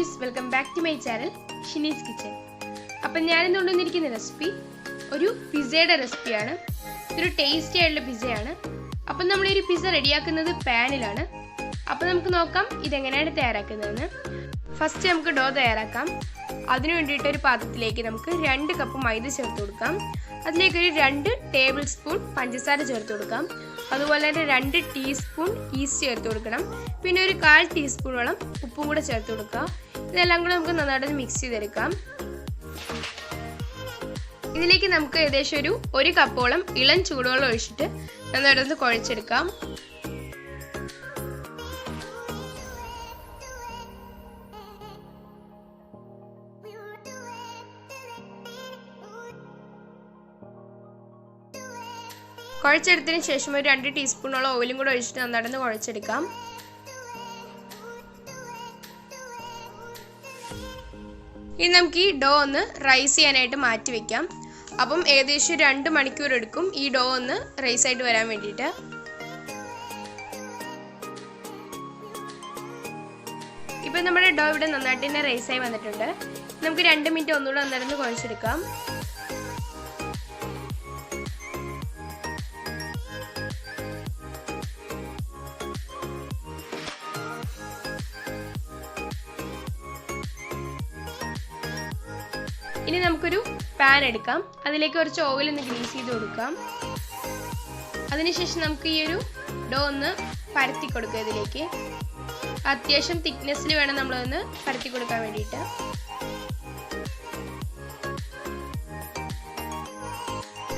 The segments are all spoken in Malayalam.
guys, welcome back to my channel Shini's Kitchen. അപ്പോൾ ഞാൻ ഇന്ന് കൊണ്ടുവന്നിരിക്കുന്ന റെസിപ്പി ഒരു പിസയുടെ റെസിപ്പിയാണ്. ഇതൊരു ടേസ്റ്റി ആയിട്ടുള്ള പിസയാണ്. അപ്പോൾ നമ്മൾ ഈ പിസ റെഡിയാക്കുന്നത് പാനിലാണ്. അപ്പോൾ നമുക്ക് നോക്കാം ഇതെങ്ങനെയാണ് തയ്യാറാക്കുന്നതെന്ന്. ഫസ്റ്റ് നമുക്ക് ഡോ തയ്യാറാക്കാം. അതിനു വേണ്ടിയിട്ട് ഒരു പാത്രത്തിലേക്ക് നമുക്ക് 2 കപ്പ് മൈദ ചേർത്ത് കൊടുക്കാം. അതിലേക്ക് ഒരു 2 ടേബിൾ സ്പൂൺ പഞ്ചസാര ചേർത്ത് കൊടുക്കാം. അതുപോലെ തന്നെ 2 ടീസ്പൂൺ ഈസ്റ്റ് ചേർത്ത് കൊടുക്കണം. പിന്നെ ഒരു 1/4 ടീസ്പൂണോളം ഉപ്പും കൂടെ ചേർത്ത് കൊടുക്കുക. ഇതെല്ലാം കൂടെ നമുക്ക് നന്നായിട്ട് മിക്സ് ചെയ്തെടുക്കാം. ഇതിലേക്ക് നമുക്ക് ഏകദേശം ഒരു 1 കപ്പോളം ഇളം ചൂടുവെള്ളം ഒഴിച്ചിട്ട് നന്നായിട്ട് കുഴച്ചെടുക്കാം. കുഴച്ചെടുത്തതിന് ശേഷം ഒരു 2 ടീസ്പൂണോളം ഓയിലും കൂടെ ഒഴിച്ചിട്ട് നന്നായിട്ട് കുഴച്ചെടുക്കാം. ഇനി നമുക്ക് ഈ ഡോ ഒന്ന് റൈസ് ചെയ്യാനായിട്ട് മാറ്റി വെക്കാം. അപ്പം ഏകദേശം 2 മണിക്കൂർ എടുക്കും ഈ ഡോ ഒന്ന് റൈസ് ആയിട്ട് വരാൻ വേണ്ടിയിട്ട്. ഇപ്പം നമ്മുടെ ഡോ ഇവിടെ നന്നായിട്ട് തന്നെ റൈസ് ആയി വന്നിട്ടുണ്ട്. നമുക്ക് 2 മിനിറ്റ് ഒന്നുകൂടെ നന്നായിട്ട് കുഴച്ചെടുക്കാം. ഇനി നമുക്കൊരു പാൻ എടുക്കാം. അതിലേക്ക് കുറച്ച് ഓയിൽ ഒന്ന് ഗ്രീസ് ചെയ്ത് കൊടുക്കാം. അതിനുശേഷം നമുക്ക് ഈ ഒരു ഡോ ഒന്ന് പരത്തി കൊടുക്കുക. ഇതിലേക്ക് അത്യാവശ്യം തിക്നെസ്സിൽ വേണം നമ്മളൊന്ന് പരത്തി കൊടുക്കാൻ വേണ്ടിയിട്ട്.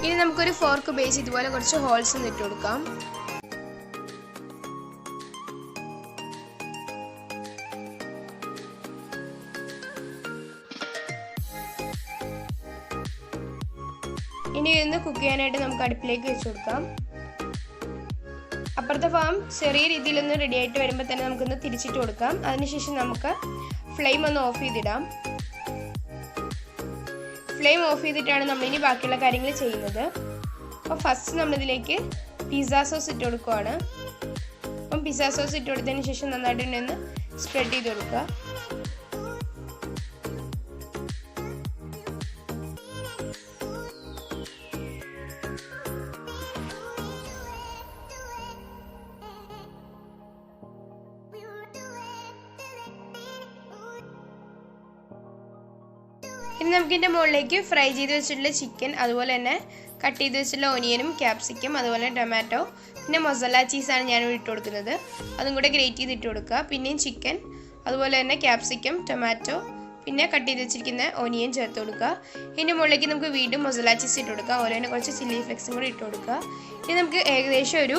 ഇനി നമുക്കൊരു ഫോർക്ക് ഉപയോഗിച്ച് ഇതുപോലെ കുറച്ച് ഹോൾസ് ഒന്ന് ഇട്ട് കൊടുക്കാം. ഇനി ഇന്ന് കുക്ക് ചെയ്യാനായിട്ട് നമുക്ക് അടുപ്പിലേക്ക് വെച്ച് കൊടുക്കാം. അപ്പുറത്തെ ഭാഗം ചെറിയ രീതിയിലൊന്ന് റെഡി ആയിട്ട് വരുമ്പോൾ തന്നെ നമുക്കൊന്ന് തിരിച്ചിട്ട് കൊടുക്കാം. അതിനുശേഷം നമുക്ക് ഫ്ലെയിം ഒന്ന് ഓഫ് ചെയ്തിടാം. ഫ്ലെയിം ഓഫ് ചെയ്തിട്ടാണ് നമ്മളിനി ബാക്കിയുള്ള കാര്യങ്ങൾ ചെയ്യുന്നത്. അപ്പോൾ ഫസ്റ്റ് നമ്മളിതിലേക്ക് പിസ്സ സോസ് ഇട്ട് കൊടുക്കുകയാണ്. അപ്പം പിസ്സ സോസ് ഇട്ട് കൊടുത്തതിന് ശേഷം നന്നായിട്ട് തന്നെ ഒന്ന് സ്പ്രെഡ് ചെയ്ത് കൊടുക്കുക. ഇനി നമുക്കിതിൻ്റെ മുകളിലേക്ക് ഫ്രൈ ചെയ്ത് വെച്ചിട്ടുള്ള ചിക്കൻ, അതുപോലെ തന്നെ കട്ട് ചെയ്ത് വെച്ചിട്ടുള്ള ഓനിയനും ക്യാപ്സിക്കം, അതുപോലെ ടൊമാറ്റോ, പിന്നെ മൊസറല്ല ചീസാണ് ഞാൻ ഇട്ട് കൊടുക്കുന്നത്. അതും കൂടെ ഗ്രേറ്റ് ചെയ്ത് ഇട്ട് കൊടുക്കുക. പിന്നെയും ചിക്കൻ, അതുപോലെ തന്നെ ക്യാപ്സിക്കം, ടൊമാറ്റോ, പിന്നെ കട്ട് ചെയ്ത് വെച്ചിരിക്കുന്ന ഓനിയൻ ചേർത്ത് കൊടുക്കുക. ഇതിൻ്റെ മുകളിലേക്ക് നമുക്ക് വീണ്ടും മൊസറല്ല ചീസ് ഇട്ട് കൊടുക്കുക. അതുപോലെ തന്നെ കുറച്ച് ചില്ലി ഫ്ലേക്സും കൂടെ ഇട്ട് കൊടുക്കുക. ഇനി നമുക്ക് ഏകദേശം ഒരു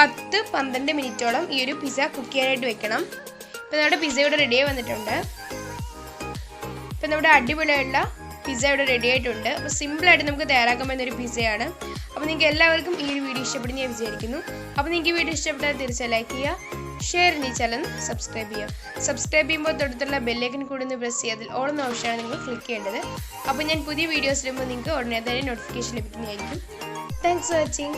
10-12 മിനിറ്റോളം ഈ ഒരു പിസ്സ കുക്ക് ചെയ്യാനായിട്ട് വെക്കണം. ഇപ്പോൾ നമ്മുടെ പിസ്സ ഇവിടെ റെഡിയായി വന്നിട്ടുണ്ട്. ഇപ്പം നമ്മുടെ അടിപൊളിയായിട്ടുള്ള പിസ്സ ഇവിടെ റെഡി ആയിട്ടുണ്ട്. അപ്പോൾ സിമ്പിളായിട്ട് നമുക്ക് തയ്യാറാക്കാൻ പറ്റുന്ന ഒരു പിസ്സയാണ്. അപ്പോൾ നിങ്ങൾക്ക് എല്ലാവർക്കും ഈ ഒരു വീഡിയോ ഇഷ്ടപ്പെടുന്ന ഞാൻ വിചാരിക്കുന്നു. അപ്പോൾ നിങ്ങൾക്ക് ഈ വീഡിയോ ഇഷ്ടപ്പെട്ടാൽ തീർച്ചയായും ലൈക്ക് ചെയ്യുക, ഷെയർ ചെയ്യുക, ചാനൽ സബ്സ്ക്രൈബ് ചെയ്യുക. സബ്സ്ക്രൈബ് ചെയ്യുമ്പോൾ തൊട്ടടുത്തുള്ള ബെല്ലൈക്കൻ കൂടി ഒന്ന് പ്രസ് ചെയ്യുക. അതിൽ ഓൾ എന്ന ഓപ്ഷനാണ് നിങ്ങൾ ക്ലിക്ക് ചെയ്യേണ്ടത്. അപ്പോൾ ഞാൻ പുതിയ വീഡിയോസ് ഇടുമ്പോൾ നിങ്ങൾക്ക് ഉടനെ തന്നെ നോട്ടിഫിക്കേഷൻ ലഭിക്കുന്നതായിരിക്കും. Thanks for watching.